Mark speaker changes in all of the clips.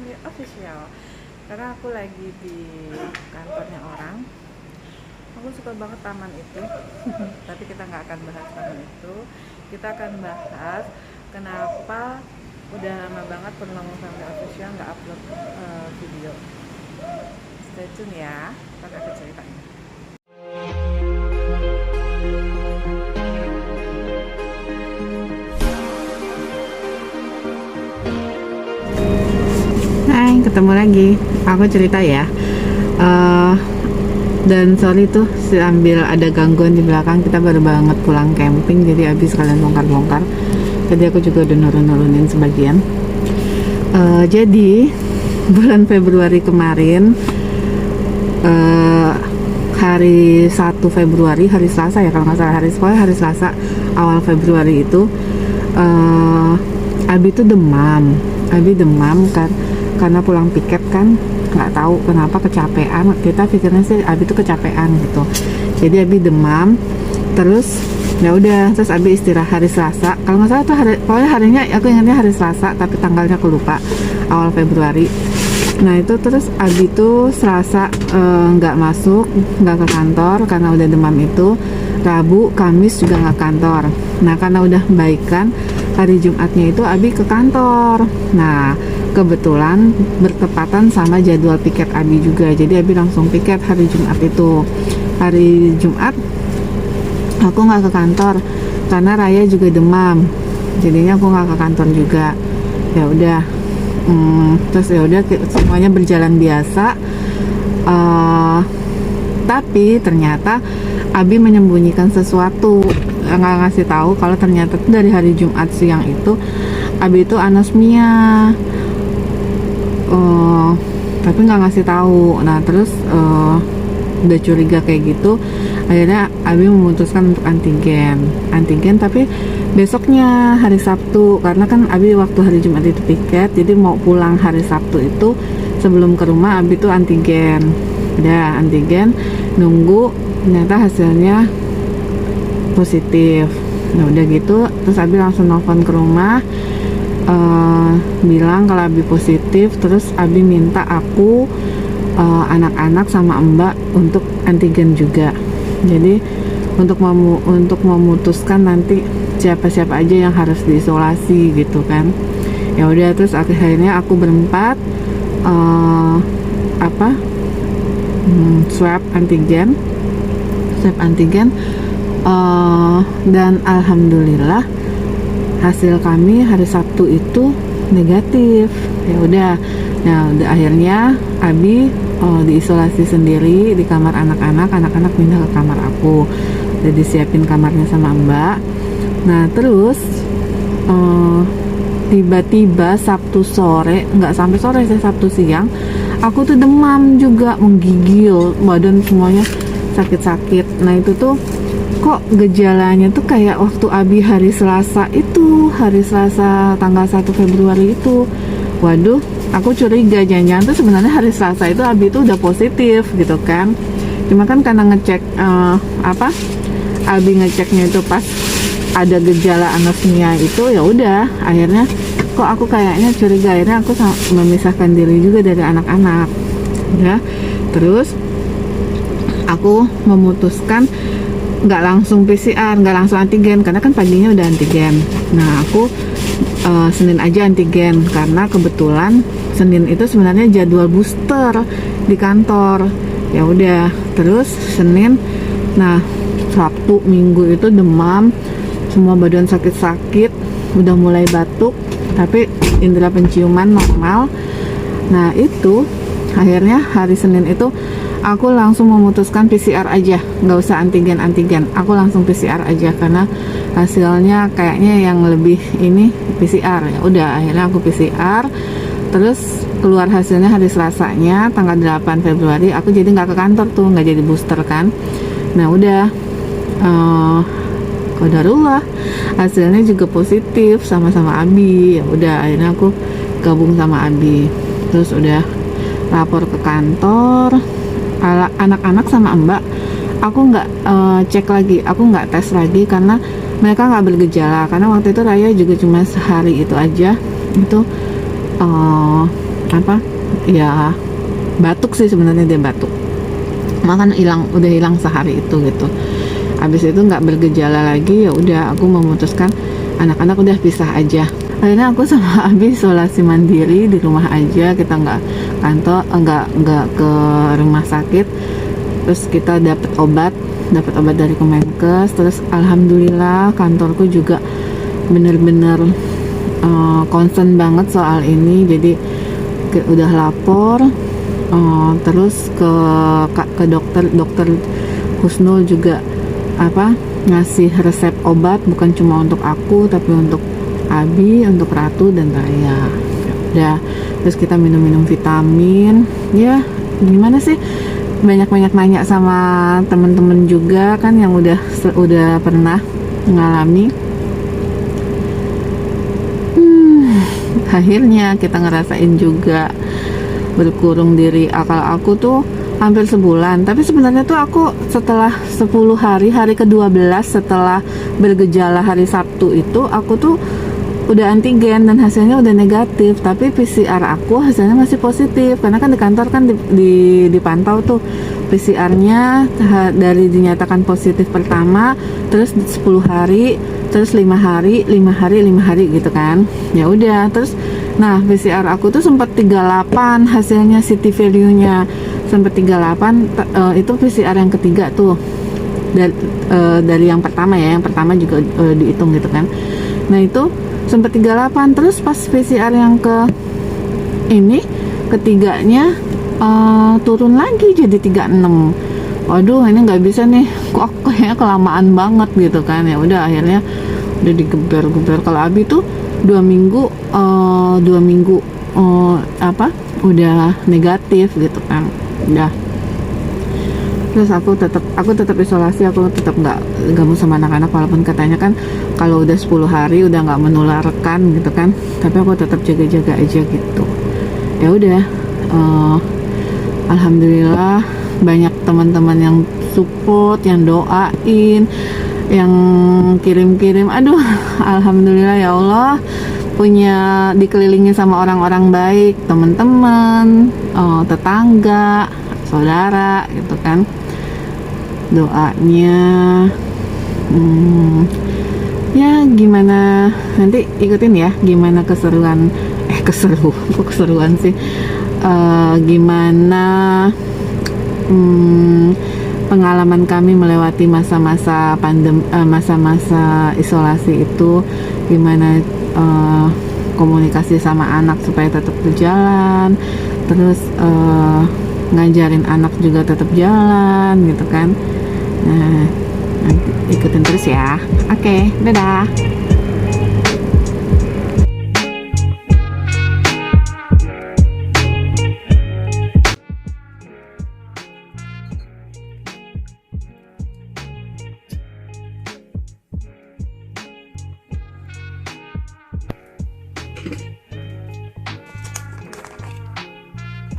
Speaker 1: Family Official. Karena aku lagi di kantornya orang. Aku suka banget taman itu. Tapi kita nggak akan bahas taman itu. Kita akan bahas kenapa udah lama banget Purnomo Family Official nggak upload video. Stay tune ya, ntar aku ceritain. Hai, ketemu lagi. Aku cerita ya. Dan sorry tuh sambil ada gangguan di belakang, kita baru banget pulang camping, jadi habis kalian bongkar-bongkar. Jadi aku juga udah nurunin sebagian. Jadi bulan Februari kemarin, hari 1 Februari, hari Selasa ya kalau nggak salah, hari Selasa awal Februari itu, Abi tuh demam. Abi demam kan karena pulang piket kan, nggak tahu kenapa kecapean. Kita pikirnya sih Abi tuh kecapean gitu. Jadi Abi demam, terus ya udah, terus Abi istirahat hari Selasa. Kalau nggak salah tuh pokoknya harinya aku ingatnya hari Selasa, tapi tanggalnya aku lupa, awal Februari. Nah itu terus Abi tuh Selasa nggak masuk, nggak ke kantor karena udah demam itu. Rabu, Kamis juga nggak kantor. Nah karena udah baikan, hari Jumatnya itu Abi ke kantor. Nah kebetulan bertepatan sama jadwal piket Abi juga, jadi Abi langsung piket hari Jumat itu. Hari Jumat aku nggak ke kantor karena Raya juga demam, jadinya aku nggak ke kantor juga. Ya udah, terus ya udah semuanya berjalan biasa. Tapi ternyata Abi menyembunyikan sesuatu, nggak ngasih tahu kalau ternyata dari hari Jumat siang itu Abi itu anosmia. Tapi nggak ngasih tahu. Nah terus udah curiga kayak gitu, akhirnya Abi memutuskan untuk antigen tapi besoknya hari Sabtu, karena kan Abi waktu hari Jumat itu piket, jadi mau pulang hari Sabtu itu sebelum ke rumah Abi tuh antigen. Udah antigen, nunggu, ternyata hasilnya positif. Nah udah gitu terus Abi langsung nelfon ke rumah, bilang kalau Abi positif. Terus Abi minta aku, anak-anak sama Mbak untuk antigen juga. Jadi untuk memutuskan nanti siapa-siapa aja yang harus diisolasi gitu kan. Ya udah, terus akhirnya aku berempat swab antigen, dan alhamdulillah hasil kami hari Sabtu itu negatif. Ya udah, nah udah akhirnya Abi diisolasi sendiri di kamar anak-anak pindah ke kamar aku. Udah disiapin kamarnya sama Mbak. Nah terus tiba-tiba Sabtu sore, nggak sampai sore sih, Sabtu siang aku tuh demam juga, menggigil, badan semuanya sakit-sakit. Nah itu tuh kok gejalanya tuh kayak waktu Abi hari Selasa tanggal 1 Februari itu. Waduh, aku curiga jangan-jangan tuh sebenarnya hari Selasa itu Abi tuh udah positif gitu kan. Cuma kan karena ngecek Abi ngeceknya itu pas ada gejala anosmia itu, ya udah akhirnya kok aku kayaknya curiga. Akhirnya aku memisahkan diri juga dari anak-anak ya. Terus aku memutuskan nggak langsung PCR, nggak langsung antigen, karena kan paginya udah antigen. Nah aku Senin aja antigen, karena kebetulan Senin itu sebenarnya jadwal booster di kantor. Ya udah, terus Senin, nah Sabtu Minggu itu demam, semua badan sakit-sakit, udah mulai batuk, tapi indera penciuman normal. Nah itu akhirnya hari Senin itu aku langsung memutuskan PCR aja, nggak usah antigen. Aku langsung PCR aja karena hasilnya kayaknya yang lebih ini PCR. Ya udah, akhirnya aku PCR. Terus keluar hasilnya hari Selasanya tanggal 8 Februari. Aku jadi nggak ke kantor tuh, nggak jadi booster kan. Nah udah, qadarullah hasilnya juga positif sama-sama Abi. Ya udah, akhirnya aku gabung sama Abi. Terus udah lapor ke kantor. Anak-anak sama Mbak aku nggak cek lagi, aku nggak tes lagi karena mereka nggak bergejala. Karena waktu itu Raya juga cuma sehari itu aja, itu apa ya, batuk sih sebenarnya, dia batuk, makan udah hilang sehari itu gitu. Habis itu nggak bergejala lagi, ya udah aku memutuskan anak-anak udah pisah aja. Akhirnya aku sama Abi isolasi mandiri di rumah aja, kita nggak kantor, nggak ke rumah sakit. Terus kita dapat obat dari Kemenkes. Terus alhamdulillah kantorku juga bener-bener concern banget soal ini, jadi udah lapor. Terus ke dokter Husnul juga ngasih resep obat, bukan cuma untuk aku tapi untuk Abi, untuk Ratu dan Raya. Udah, terus kita minum vitamin. Ya gimana sih, banyak nanya sama temen-temen juga kan yang udah pernah mengalami. Akhirnya kita ngerasain juga berkurung diri. Kalau aku tuh hampir sebulan, tapi sebenarnya tuh aku setelah 10 hari ke-12 setelah bergejala hari Sabtu itu, aku tuh udah antigen dan hasilnya udah negatif, tapi PCR aku hasilnya masih positif, karena kan di kantor kan dipantau tuh PCR-nya dari dinyatakan positif pertama, terus 10 hari, terus 5 hari gitu kan. Ya udah, terus nah PCR aku tuh sempat 38 hasilnya, CT value-nya sempat 38. Itu PCR yang ketiga tuh dari yang pertama ya, yang pertama juga dihitung gitu kan. Nah itu sempat 38, terus pas PCR yang ketiganya turun lagi jadi 36. Waduh, ini nggak bisa nih, kok kayaknya kelamaan banget gitu kan. Ya udah, akhirnya udah digeber-geber. Kalau Abi tuh 2 minggu udah negatif gitu kan. Udah, terus aku tetap isolasi, aku tetap nggak gabung sama anak-anak, walaupun katanya kan kalau udah 10 hari udah nggak menularkan gitu kan, tapi aku tetap jaga-jaga aja gitu. Ya udah, alhamdulillah banyak teman-teman yang support, yang doain, yang kirim-kirim. Aduh, alhamdulillah ya Allah, punya dikelilingi sama orang-orang baik, teman-teman, tetangga, saudara gitu kan. Doanya ya gimana, nanti ikutin ya gimana keseruan sih, gimana pengalaman kami melewati masa-masa masa-masa isolasi itu, gimana komunikasi sama anak supaya tetap berjalan, terus ngajarin anak juga tetap jalan gitu kan. Nah, nanti ikutin terus ya. Oke, dadah.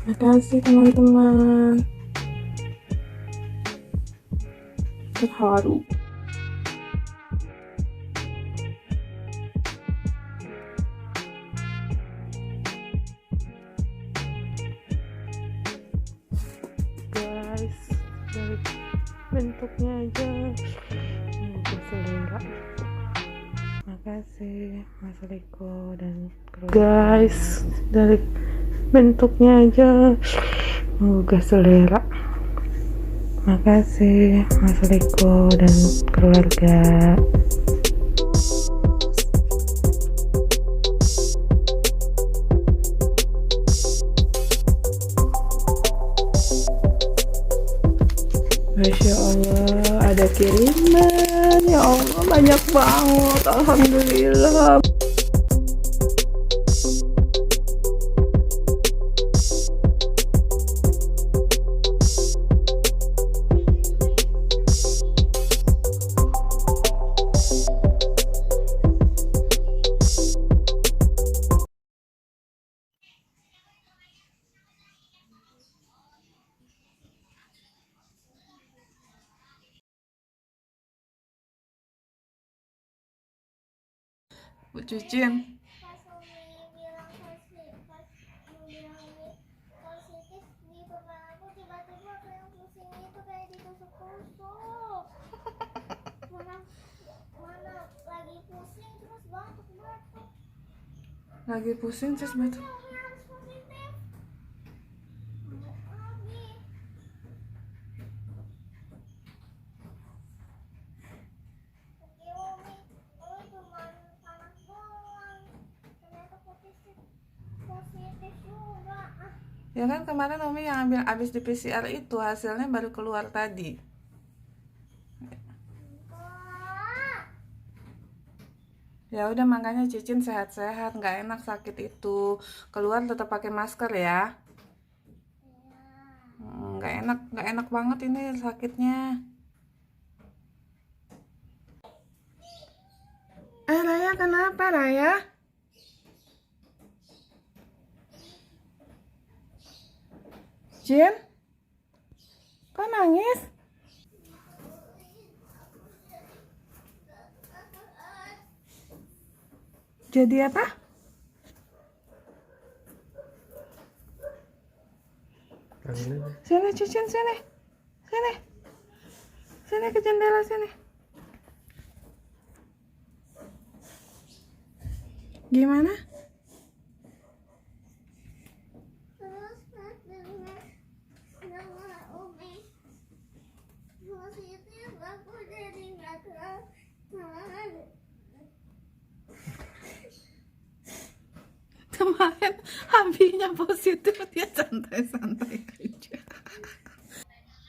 Speaker 1: Makasih teman-teman. Terharu. Guys, dari bentuknya aja selera. Makasih Mas Riko dan guys, dari bentuknya aja gak selera. Makasih Mas Riko dan keluarga. Masya Allah, ada kiriman. Ya Allah, banyak banget. Alhamdulillah. Bu Cucin. Lagi pusing terus betul. Ya kan kemarin Umi yang ambil abis di PCR itu hasilnya baru keluar tadi. Ya udah makanya Cicin sehat-sehat, nggak enak sakit itu. Keluar tetap pakai masker ya. Nggak enak banget ini sakitnya. Raya kenapa Raya? Jin? Kok nangis? Jadi apa? Sini Cicin, sini. Sini. Sini ke jendela sini. Gimana? Kemarin Habinya positif, dia santai-santai aja.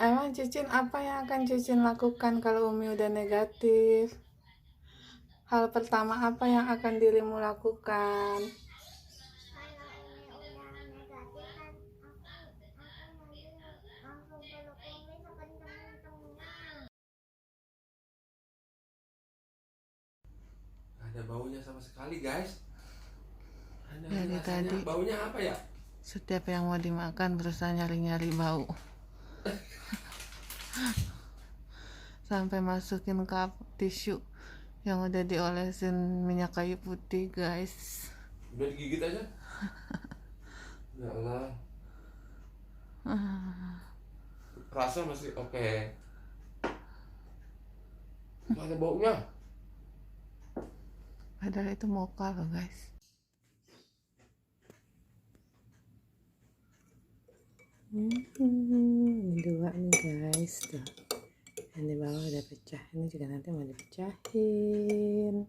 Speaker 1: Emang Cicin apa yang akan Cicin lakukan kalau Umi udah negatif? Hal pertama apa yang akan dirimu lakukan?
Speaker 2: Ada baunya sama sekali guys.
Speaker 1: Dari tadi
Speaker 2: Baunya apa ya?
Speaker 1: setiap yang mau dimakan berusaha nyari-nyari bau. Sampai masukin cup tisu yang udah diolesin minyak kayu putih guys.
Speaker 2: Udah digigit aja. Ya Allah. Rasa masih oke. Ada baunya.
Speaker 1: Padahal itu mocha loh guys. Dua nih guys tuh. Yang di bawah udah pecah, ini juga nanti mau dipecahin.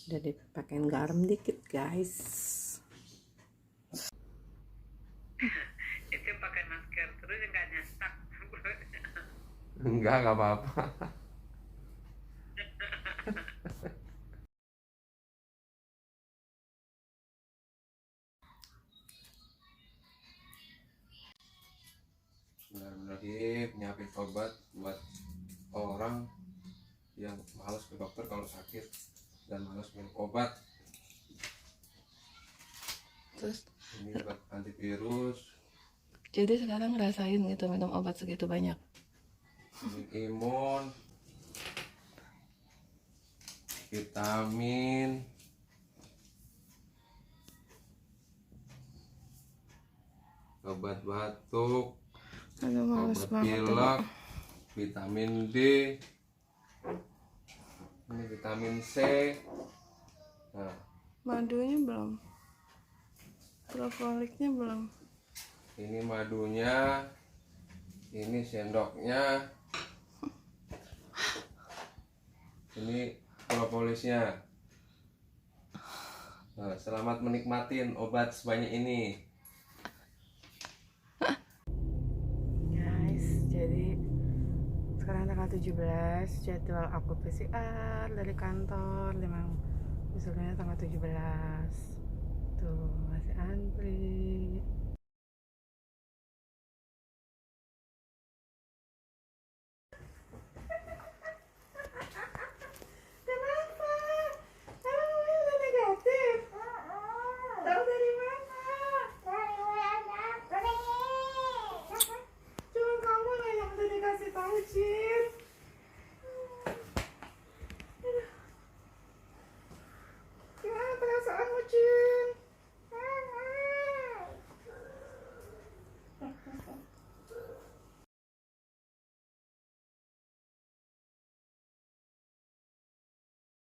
Speaker 1: Udah dipakein garam dikit guys. Itu pakai masker terus nggak nyetak.
Speaker 2: Enggak apa-apa. Benar-benar nyiapin obat buat orang yang malas ke dokter kalau sakit dan malas minum obat.
Speaker 1: Terus
Speaker 2: Ini obat antivirus,
Speaker 1: jadi sekarang ngerasain gitu minum obat segitu banyak.
Speaker 2: imun, vitamin, obat batuk,
Speaker 1: Aduh males
Speaker 2: obat
Speaker 1: banget.
Speaker 2: pilek, vitamin D, ini vitamin C. Nah,
Speaker 1: Madunya belum. Propoliknya belum.
Speaker 2: ini madunya, ini sendoknya, ini propolisnya. Nah, selamat menikmatin obat sebanyak ini.
Speaker 1: Guys, jadi sekarang tanggal 17, jadwal aku PCR dari kantor. Memang misalnya tanggal 17. Tuh, masih antri.